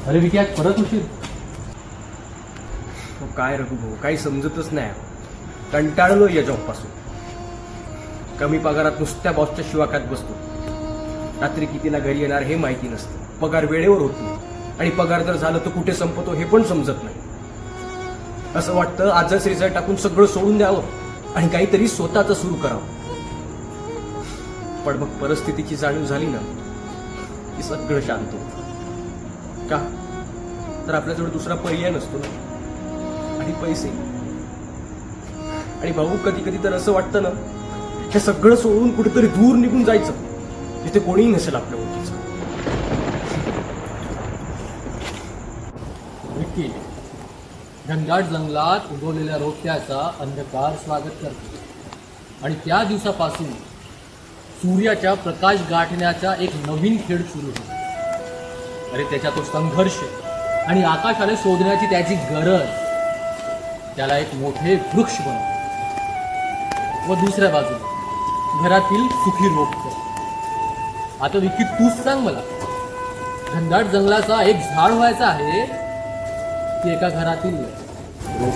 अरे विकी आज परत उशीर. काय रघु भाऊ, काही समजतच नाही. कंटाळलो या जॉब पासून. कमी पगारात नुसत्या बॉसच्या शिवाखात बसतो. रात्री कितीला घरी येणार हे माहिती नसतं. पगार वेळेवर होत नाही आणि पगार जर झालं तर कुठे संपतो हे पण समजत नाही. असं वाटतं आजच रिझल्ट टाकून सगळं सोडून द्यावं आणि काहीतरी स्वतःचं सुरू करावं. पण मग परिस्थितीची जाणीव झाली ना की सगळं शांत होतं. का तर आपल्याजवळ दुसरा पर्याय नसतो ना. आणि पैसे. आणि भाऊ कधी कधी तर असं वाटतं ना हे सगळं सोडून कुठेतरी दूर निघून जायचं जिथे कोणीही नसेल आपल्या ओळखीचं. विकी, घनदाट जंगलात उगवलेल्या रोट्याचा अंधकार स्वागत करतो आणि त्या दिवसापासून सूर्याच्या प्रकाश गाठण्याचा एक नवीन खेळ सुरू होतो. अरे त्याच्या तो संघर्ष आणि आकाशाने शोधण्याची त्याची गरज त्याला एक मोठे वृक्ष बनवतो. व दुसऱ्या बाजूला घरातील सुखी रोप. आता विकी तूच सांग मला, घनदाट जंगलाचा एक झाड व्हायचा आहे की एका घरातील रोप?